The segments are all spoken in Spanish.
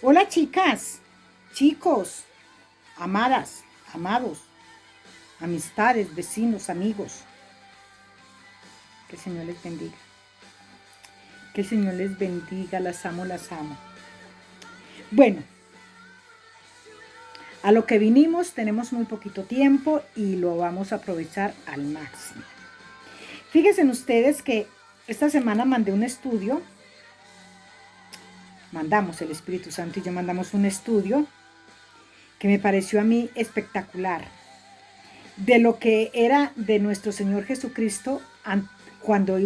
Hola chicas, chicos, amadas, amados, amistades, vecinos, amigos. Que el Señor les bendiga. Que el Señor les bendiga, las amo, las amo. Bueno, a lo que vinimos tenemos muy poquito tiempo y lo vamos a aprovechar al máximo. Fíjense ustedes que esta semana mandé un estudio, mandamos el Espíritu Santo y yo mandamos un estudio que me pareció a mí espectacular, de lo que era de nuestro Señor Jesucristo cuando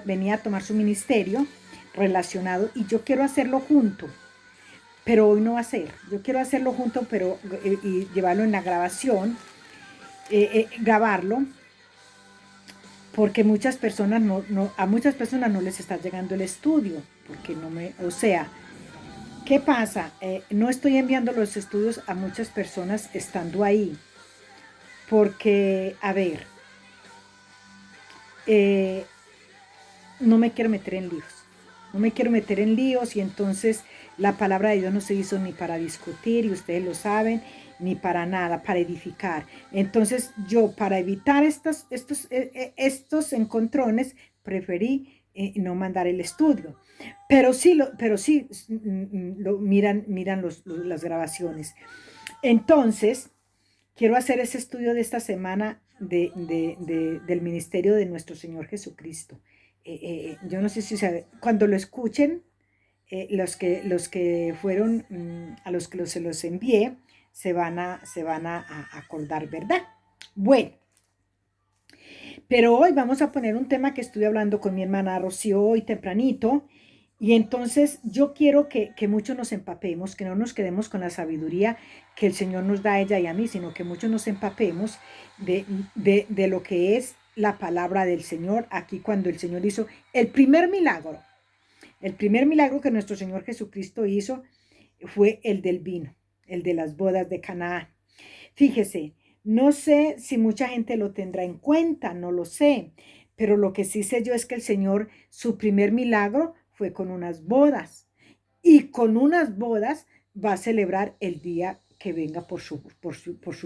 venía a tomar su ministerio relacionado, y yo quiero hacerlo junto, pero hoy no va a ser. Yo quiero hacerlo junto, pero y llevarlo en la grabación, grabarlo, porque muchas personas a muchas personas no les está llegando el estudio, porque o sea, ¿qué pasa? No estoy enviando los estudios a muchas personas estando ahí, porque, a ver, eh, no me quiero meter en líos. No me quiero meter en líos, y entonces la palabra de Dios no se hizo ni para discutir, y ustedes lo saben, ni para nada, para edificar. Entonces yo, para evitar estos encontrones, preferí no mandar el estudio. Pero sí miran las grabaciones. Entonces, quiero hacer ese estudio de esta semana del ministerio de nuestro Señor Jesucristo. Yo no sé si cuando lo escuchen, los que fueron, a los que se los envié, se van a acordar, ¿verdad? Bueno, pero hoy vamos a poner un tema que estuve hablando con mi hermana Rocío hoy tempranito. Y entonces yo quiero que muchos nos empapemos, que no nos quedemos con la sabiduría que el Señor nos da a ella y a mí, sino que muchos nos empapemos de lo que es la palabra del Señor aquí, cuando el Señor hizo el primer milagro. El primer milagro que nuestro Señor Jesucristo hizo fue el del vino, el de las bodas de Canaán. Fíjese, no sé si mucha gente lo tendrá en cuenta, no lo sé, pero lo que sí sé yo es que el Señor, su primer milagro fue con unas bodas, y con unas bodas va a celebrar el día que venga por su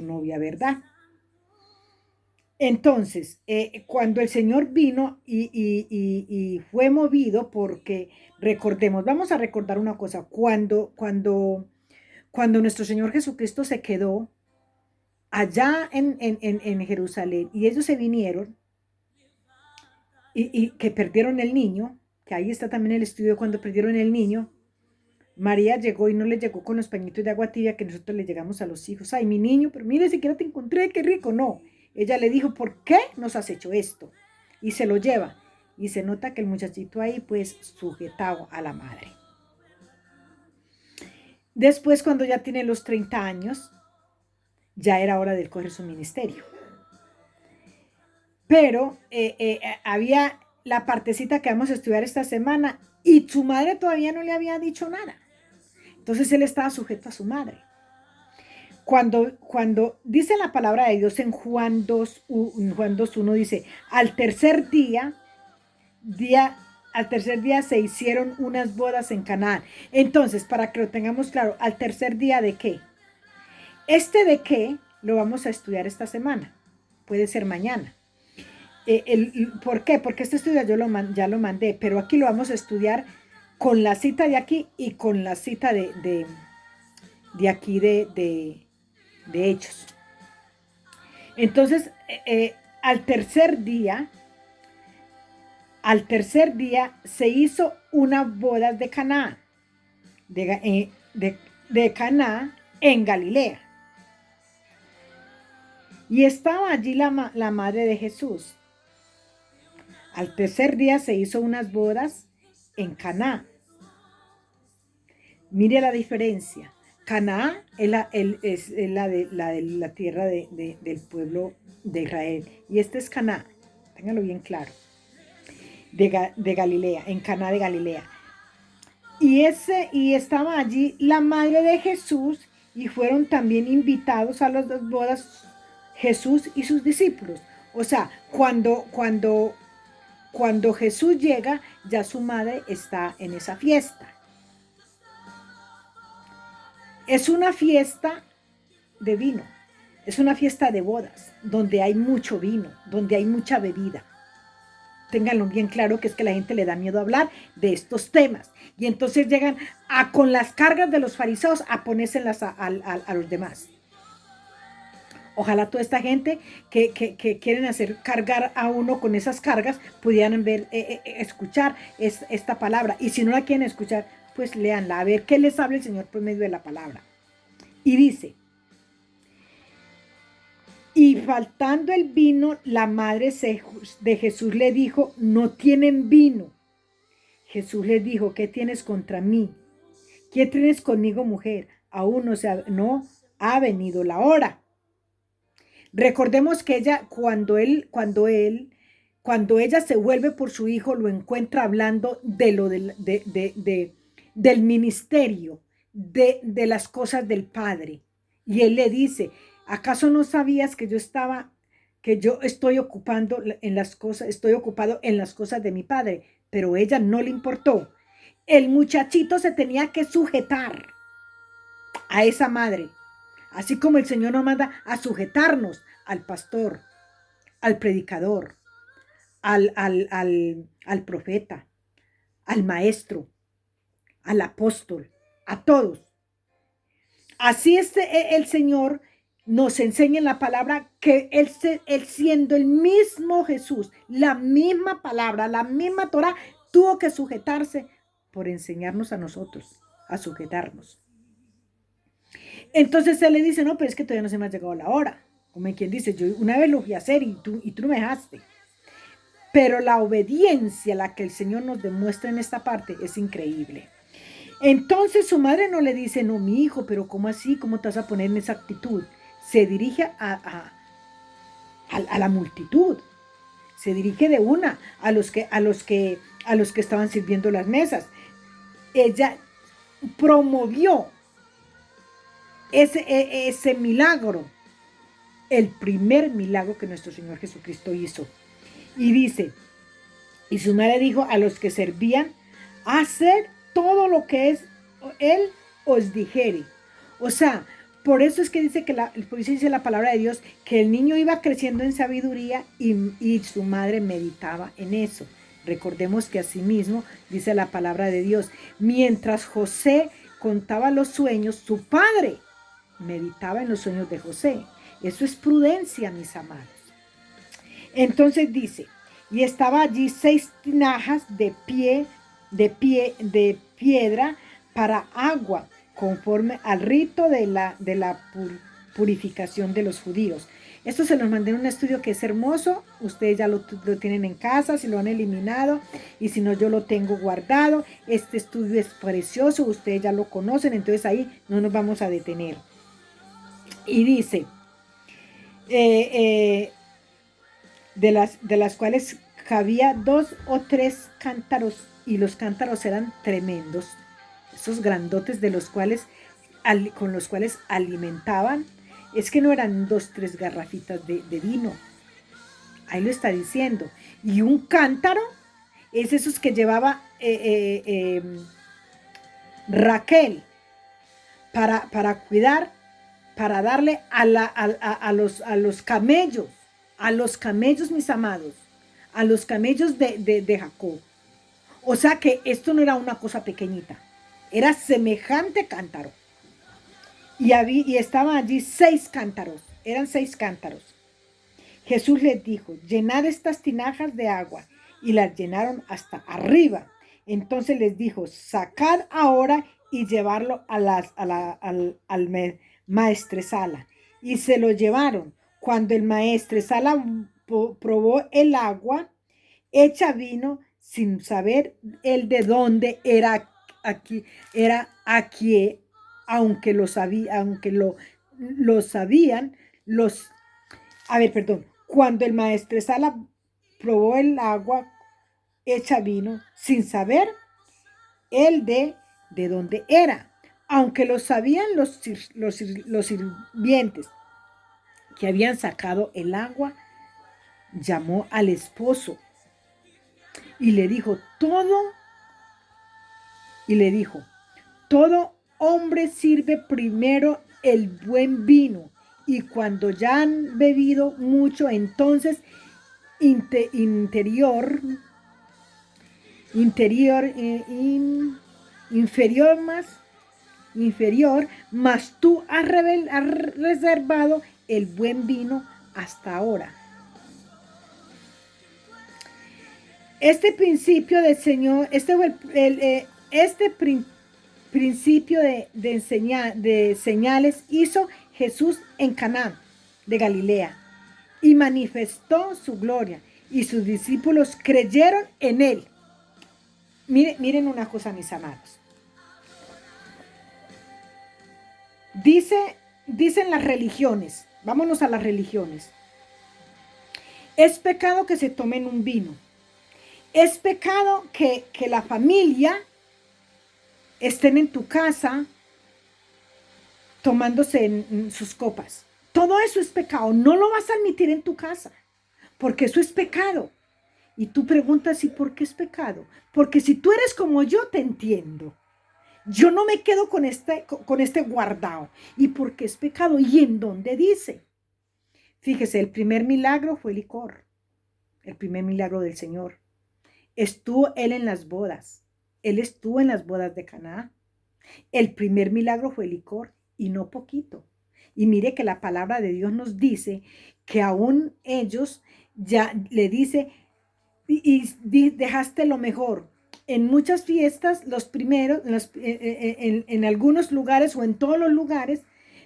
novia, ¿verdad? Entonces, cuando el Señor vino y fue movido, porque recordemos, vamos a recordar una cosa, cuando nuestro Señor Jesucristo se quedó allá en Jerusalén, y ellos se vinieron, y que perdieron el niño, que ahí está también el estudio cuando perdieron el niño. María llegó y no le llegó con los pañitos de agua tibia que nosotros le llegamos a los hijos. Ay, mi niño, pero mire, siquiera te encontré, qué rico. No, ella le dijo, ¿por qué nos has hecho esto? Y se lo lleva. Y se nota que el muchachito ahí, pues, sujetado a la madre. Después, cuando ya tiene los 30 años, ya era hora de él coger su ministerio. Pero había la partecita que vamos a estudiar esta semana, y su madre todavía no le había dicho nada. Entonces él estaba sujeto a su madre. Cuando dice la palabra de Dios en Juan 2, Juan 2:1, dice, día, al tercer día se hicieron unas bodas en Canaán. Entonces, para que lo tengamos claro, ¿al tercer día de qué? ¿De qué? Lo vamos a estudiar esta semana. Puede ser mañana. ¿Por qué? Porque este estudio ya lo mandé, pero aquí lo vamos a estudiar con la cita de aquí y con la cita de aquí de Hechos. Entonces, al tercer día se hizo una boda de Caná, de Caná en Galilea. Y estaba allí la madre de Jesús. Al tercer día se hizo unas bodas en Caná. Mire la diferencia. Caná es la tierra del pueblo de Israel. Y este es Caná. Ténganlo bien claro. De Galilea, en Caná de Galilea. Y estaba allí la madre de Jesús, y fueron también invitados a las dos bodas Jesús y sus discípulos. O sea, cuando Jesús llega, ya su madre está en esa fiesta. Es una fiesta de vino, es una fiesta de bodas, donde hay mucho vino, donde hay mucha bebida. Ténganlo bien claro, que es que la gente le da miedo hablar de estos temas. Y entonces llegan con las cargas de los fariseos a ponérselas a los demás. Ojalá toda esta gente que quieren hacer cargar a uno con esas cargas pudieran escuchar esta palabra. Y si no la quieren escuchar, pues léanla, a ver qué les habla el Señor por medio de la palabra. Y dice: y faltando el vino, la madre de Jesús le dijo: no tienen vino. Jesús les dijo: ¿qué tienes contra mí? ¿Qué tienes conmigo, mujer? Aún no ha venido la hora. Recordemos que ella, cuando ella se vuelve por su hijo, lo encuentra hablando del ministerio, de las cosas del Padre. Y él le dice: ¿acaso no sabías que yo estoy ocupado en las cosas de mi Padre? Pero a ella no le importó. El muchachito se tenía que sujetar a esa madre, así como el Señor nos manda a sujetarnos al pastor, al predicador, al profeta, al maestro, al apóstol, a todos. Así es, el Señor nos enseña en la palabra que él siendo el mismo Jesús, la misma palabra, la misma Torah, tuvo que sujetarse por enseñarnos a nosotros a sujetarnos. Entonces él le dice: no, pero es que todavía no se me ha llegado la hora. Como quien dice: yo una vez lo fui a hacer y tú no me dejaste. Pero la obediencia, la que el Señor nos demuestra en esta parte, es increíble. Entonces su madre no le dice: no, mi hijo, pero ¿cómo así? ¿Cómo te vas a poner en esa actitud? Se dirige a la multitud. Se dirige de una a los que estaban sirviendo las mesas. Ella promovió ese milagro, el primer milagro que nuestro Señor Jesucristo hizo. Y dice: y su madre dijo a los que servían: haced todo lo que él os dijere. O sea, por eso es que dice por eso dice la palabra de Dios que el niño iba creciendo en sabiduría y su madre meditaba en eso. Recordemos que asimismo dice la palabra de Dios: mientras José contaba los sueños, su padre meditaba en los sueños de José. Eso es prudencia, mis amados. Entonces dice: y estaba allí 6 tinajas de piedra para agua, conforme al rito de la purificación de los judíos. Esto se los mandé en un estudio que es hermoso. Ustedes ya lo tienen en casa, si lo han eliminado, y si no, yo lo tengo guardado. Este estudio es precioso, ustedes ya lo conocen, entonces ahí no nos vamos a detener. Y dice: de las cuales cabía 2 o 3 cántaros, y los cántaros eran tremendos, esos grandotes con los cuales alimentaban. Es que no eran 2, 3 garrafitas de vino, ahí lo está diciendo. Y un cántaro es esos que llevaba Raquel para cuidar, para darle a los camellos, mis amados, a los camellos de Jacob. O sea que esto no era una cosa pequeñita, era semejante cántaro. Y estaban allí 6 cántaros, eran 6 cántaros. Jesús les dijo: llenad estas tinajas de agua, y las llenaron hasta arriba. Entonces les dijo: sacad ahora y llevarlo al maestresala. Y se lo llevaron. Cuando el maestresala probó el agua hecha vino, sin saber él de dónde era aquí, aunque lo sabían cuando el maestresala probó el agua hecha vino, sin saber él de dónde era, aunque lo sabían los sirvientes que habían sacado el agua, llamó al esposo y le dijo: todo hombre sirve primero el buen vino, y cuando ya han bebido mucho, entonces interior, interior, inferior más, inferior, mas tú has reservado el buen vino hasta ahora. Este principio del Señor, principio de señales hizo Jesús en Caná de Galilea y manifestó su gloria, y sus discípulos creyeron en él. Miren una cosa, mis amados. Dicen las religiones, vámonos a las religiones. Es pecado que se tomen un vino. Es pecado que la familia estén en tu casa tomándose en sus copas. Todo eso es pecado. No lo vas a admitir en tu casa, porque eso es pecado. Y tú preguntas, ¿y por qué es pecado? Porque si tú eres como yo, te entiendo. Yo no me quedo con este guardado. ¿Y por qué es pecado? ¿Y en dónde dice? Fíjese, el primer milagro fue el licor. El primer milagro del Señor. Estuvo él en las bodas. Él estuvo en las bodas de Caná. El primer milagro fue el licor, y no poquito. Y mire que la palabra de Dios nos dice que aún ellos ya le dice, y dejaste lo mejor. En muchas fiestas, los primeros, en algunos lugares o en todos los lugares,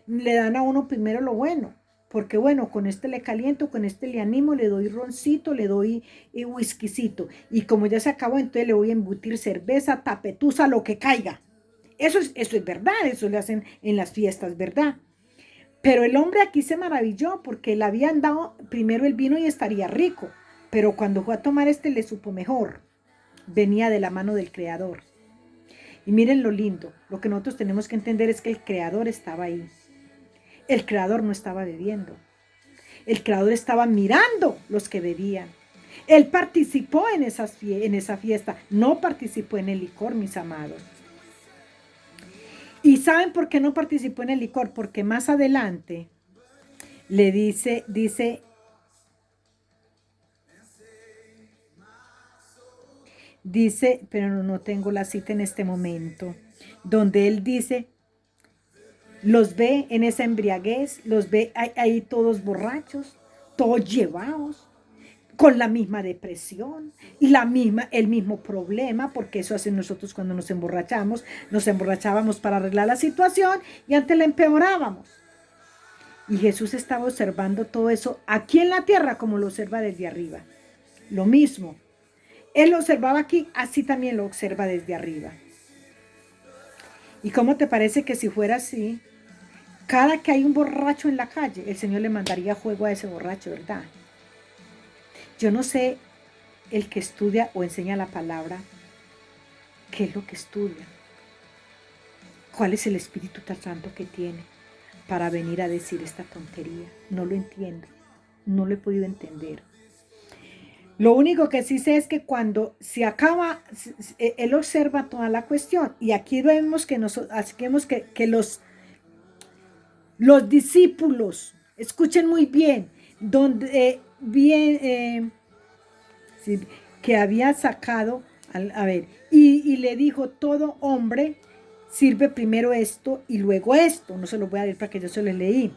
le dan a uno primero lo bueno. Porque bueno, con este le caliento, con este le animo, le doy roncito, le doy whiskycito. Y como ya se acabó, entonces le voy a embutir cerveza, tapetusa, lo que caiga. Eso es verdad, eso le hacen en las fiestas, ¿verdad? Pero el hombre aquí se maravilló porque le habían dado primero el vino y estaría rico. Pero cuando fue a tomar le supo mejor. Venía de la mano del Creador. Y miren lo lindo, lo que nosotros tenemos que entender es que el Creador estaba ahí. El Creador no estaba bebiendo. El Creador estaba mirando los que bebían. Él participó en esa fiesta, no participó en el licor, mis amados. ¿Y saben por qué no participó en el licor? Porque más adelante le dice, pero no tengo la cita en este momento, donde él dice, los ve en esa embriaguez, los ve ahí todos borrachos, todos llevados, con la misma depresión y el mismo problema, porque eso hacen nosotros cuando nos emborrachábamos para arreglar la situación y antes la empeorábamos. Y Jesús estaba observando todo eso aquí en la tierra como lo observa desde arriba. Lo mismo. Él lo observaba aquí, así también lo observa desde arriba. ¿Y cómo te parece que si fuera así, cada que hay un borracho en la calle, el Señor le mandaría fuego a ese borracho, ¿verdad? Yo no sé el que estudia o enseña la palabra, ¿qué es lo que estudia? ¿Cuál es el Espíritu tan Santo que tiene para venir a decir esta tontería? No lo entiendo, no lo he podido entender. Lo único que sí sé es que cuando se acaba, él observa toda la cuestión. Y aquí vemos que los discípulos, escuchen muy bien, que había sacado, y le dijo, todo hombre sirve primero esto y luego esto. No se lo voy a leer para que yo se lo leí.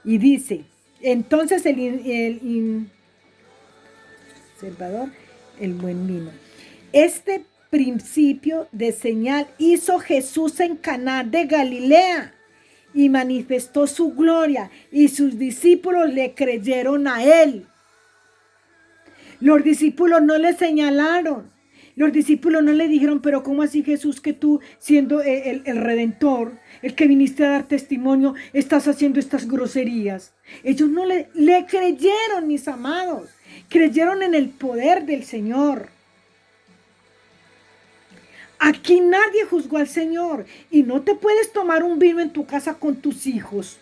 Y dice, entonces el buen vino. Este principio de señal hizo Jesús en Caná de Galilea y manifestó su gloria, y sus discípulos le creyeron a él. Los discípulos no le señalaron. Los discípulos no le dijeron, pero ¿cómo así, Jesús, que tú, siendo el Redentor, el que viniste a dar testimonio, estás haciendo estas groserías? Ellos no le creyeron, mis amados. Creyeron en el poder del Señor. Aquí nadie juzgó al Señor. Y no te puedes tomar un vino en tu casa con tus hijos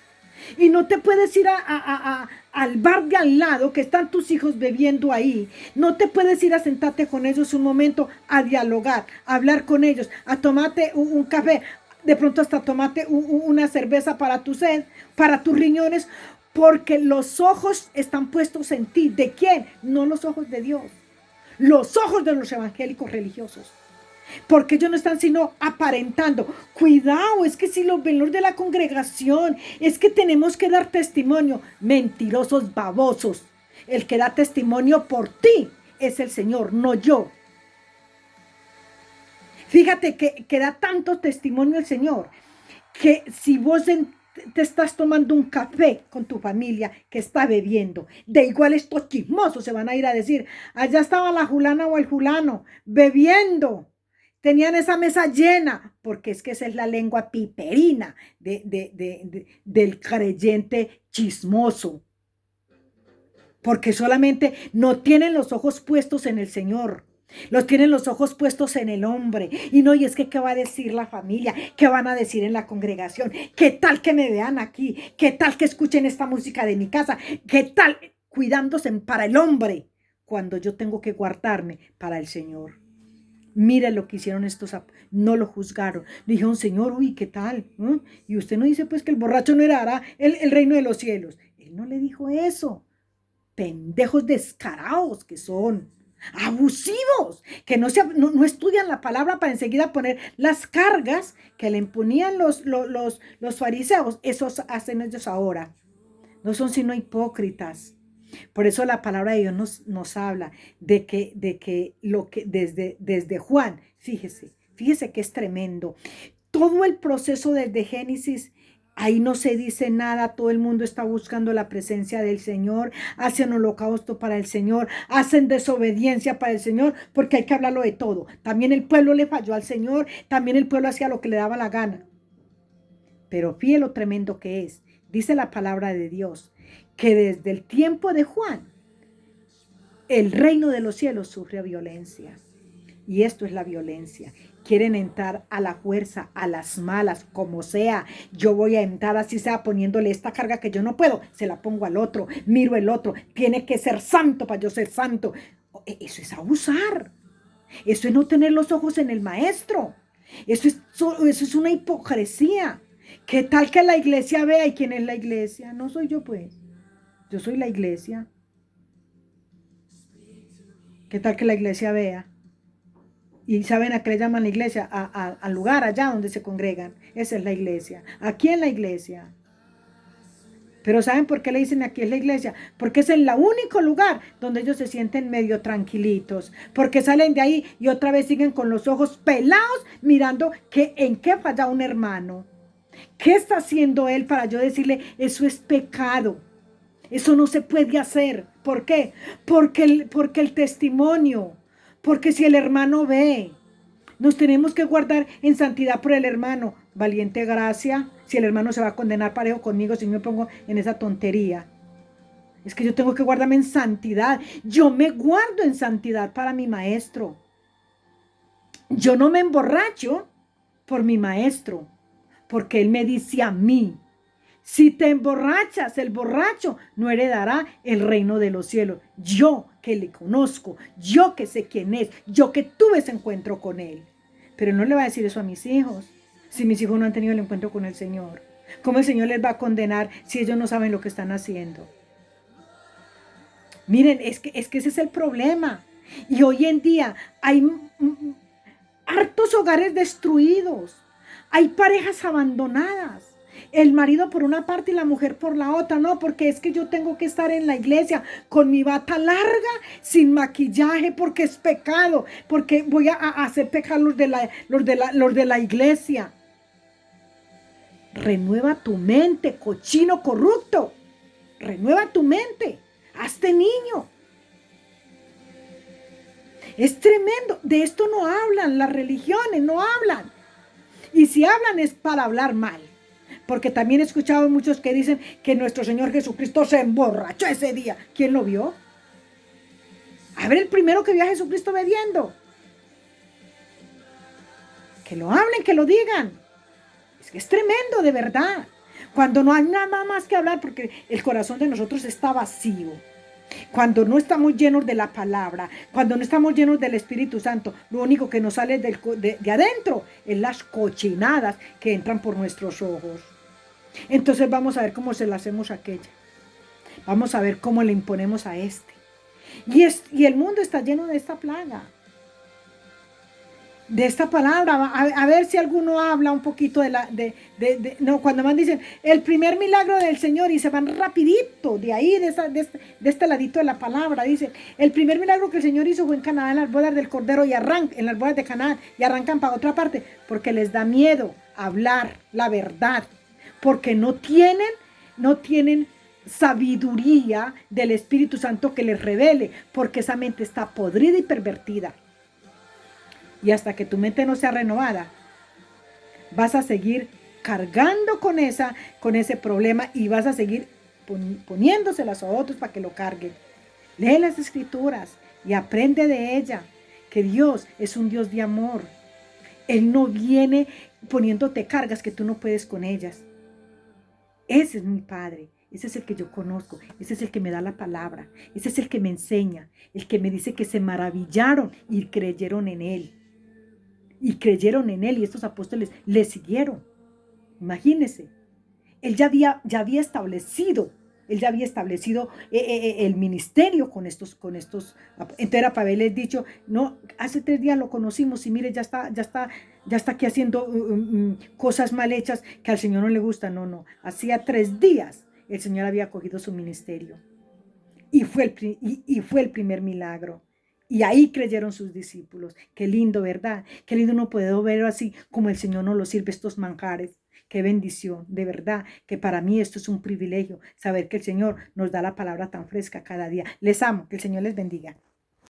Y no te puedes ir al bar de al lado que están tus hijos bebiendo ahí. No te puedes ir a sentarte con ellos un momento a dialogar, a hablar con ellos, a tomarte un café, de pronto hasta tomarte una cerveza para tu sed, para tus riñones, porque los ojos están puestos en ti. ¿De quién? No los ojos de Dios. Los ojos de los evangélicos religiosos. Porque ellos no están sino aparentando. Cuidado, es que si los ven los de la congregación, es que tenemos que dar testimonio. Mentirosos, babosos. El que da testimonio por ti es el Señor, no yo. Fíjate que da tanto testimonio el Señor, que si vos te estás tomando un café con tu familia que está bebiendo, de igual estos chismosos se van a ir a decir, allá estaba la fulana o el fulano bebiendo. Tenían esa mesa llena, porque es que esa es la lengua piperina del creyente chismoso. Porque solamente no tienen los ojos puestos en el Señor. Los tienen los ojos puestos en el hombre. Y no, y es que ¿qué va a decir la familia? ¿Qué van a decir en la congregación? ¿Qué tal que me vean aquí? ¿Qué tal que escuchen esta música de mi casa? ¿Qué tal? Cuidándose para el hombre, cuando yo tengo que guardarme para el Señor. Mira lo que hicieron estos, no lo juzgaron. Dijeron, Señor, uy, ¿qué tal? Y usted no dice pues que el borracho no heredará el reino de los cielos. Él no le dijo eso. Pendejos descarados que son. Abusivos, que no estudian la palabra para enseguida poner las cargas que le imponían los fariseos. Esos hacen ellos ahora. No son sino hipócritas. Por eso la palabra de Dios nos habla de que lo que desde Juan, fíjese que es tremendo. Todo el proceso desde Génesis, ahí no se dice nada, todo el mundo está buscando la presencia del Señor, hacen holocausto para el Señor, hacen desobediencia para el Señor, porque hay que hablarlo de todo. También el pueblo le falló al Señor, también el pueblo hacía lo que le daba la gana. Pero fíjate lo tremendo que es. Dice la palabra de Dios que desde el tiempo de Juan, el reino de los cielos sufre violencia. Y esto es la violencia. Quieren entrar a la fuerza, a las malas, como sea. Yo voy a entrar así sea poniéndole esta carga que yo no puedo. Se la pongo al otro, miro el otro. Tiene que ser santo para yo ser santo. Eso es abusar. Eso es no tener los ojos en el maestro. Eso es una hipocresía. ¿Qué tal que la iglesia vea? ¿Y quién es la iglesia? No soy yo pues. Yo soy la iglesia. ¿Qué tal que la iglesia vea? Y saben a qué le llaman la iglesia, al lugar allá donde se congregan. Esa es la iglesia. Aquí en la iglesia. Pero ¿saben por qué le dicen aquí es la iglesia? Porque es el único lugar donde ellos se sienten medio tranquilitos. Porque salen de ahí y otra vez siguen con los ojos pelados mirando en qué falla un hermano. ¿Qué está haciendo él para yo decirle eso es pecado? Eso no se puede hacer. ¿Por qué? Porque el testimonio. Porque si el hermano ve, nos tenemos que guardar en santidad por el hermano. Valiente gracia, si el hermano se va a condenar parejo conmigo, si me pongo en esa tontería. Es que yo tengo que guardarme en santidad. Yo me guardo en santidad para mi maestro. Yo no me emborracho por mi maestro, porque él me dice a mí, si te emborrachas, el borracho no heredará el reino de los cielos. Yo que le conozco, yo que sé quién es, yo que tuve ese encuentro con él. Pero no le va a decir eso a mis hijos, si mis hijos no han tenido el encuentro con el Señor. ¿Cómo el Señor les va a condenar si ellos no saben lo que están haciendo? Miren, es que ese es el problema. Y hoy en día hay hartos hogares destruidos. Hay parejas abandonadas. El marido por una parte y la mujer por la otra, no, porque es que yo tengo que estar en la iglesia con mi bata larga, sin maquillaje, porque es pecado, porque voy a hacer pecar los de la iglesia. Renueva tu mente, cochino corrupto. Renueva tu mente. Hazte niño. Es tremendo. De esto no hablan, las religiones no hablan. Y si hablan es para hablar mal. Porque también he escuchado muchos que dicen que nuestro Señor Jesucristo se emborrachó ese día. ¿Quién lo vio? A ver, el primero que vio a Jesucristo bebiendo. Que lo hablen, que lo digan. Es que es tremendo, de verdad. cuando no hay nada más que hablar porque el corazón de nosotros está vacío. Cuando no estamos llenos de la palabra, cuando no estamos llenos del Espíritu Santo, lo único que nos sale de adentro es las cochinadas que entran por nuestros ojos. Entonces vamos a ver cómo se la hacemos a aquella. Vamos a ver cómo le imponemos a este. Y el mundo está lleno de esta plaga, de esta palabra. A ver si alguno habla un poquito no, cuando más dicen el primer milagro del Señor y se van rapidito de ahí, de este ladito de la palabra. Dice, el primer milagro que el Señor hizo fue en Canaán, en las bodas del Cordero, y en las bodas de Canaán, y arrancan para otra parte, porque les da miedo hablar la verdad, porque no tienen sabiduría del Espíritu Santo que les revele, porque esa mente está podrida y pervertida. Y hasta que tu mente no sea renovada, vas a seguir cargando con ese problema y vas a seguir poniéndoselas a otros para que lo carguen. Lee las escrituras y aprende de ella, que Dios es un Dios de amor. Él no viene poniéndote cargas que tú no puedes con ellas. Ese es mi Padre. Ese es el que yo conozco, ese es el que me da la palabra, ese es el que me enseña, el que me dice que se maravillaron y creyeron en Él. Y creyeron en Él y estos apóstoles le siguieron. Imagínense, Él ya había establecido el ministerio con estos. Entonces era para haberles dicho, no, hace 3 días lo conocimos y mire, ya está aquí haciendo cosas mal hechas que al Señor no le gustan. No, hacía 3 días el Señor había cogido su ministerio y fue el primer milagro. Y ahí creyeron sus discípulos. Qué lindo, ¿verdad? Qué lindo uno poder ver así como el Señor nos lo sirve estos manjares. Qué bendición, de verdad, que para mí esto es un privilegio, saber que el Señor nos da la palabra tan fresca cada día. Les amo, que el Señor les bendiga.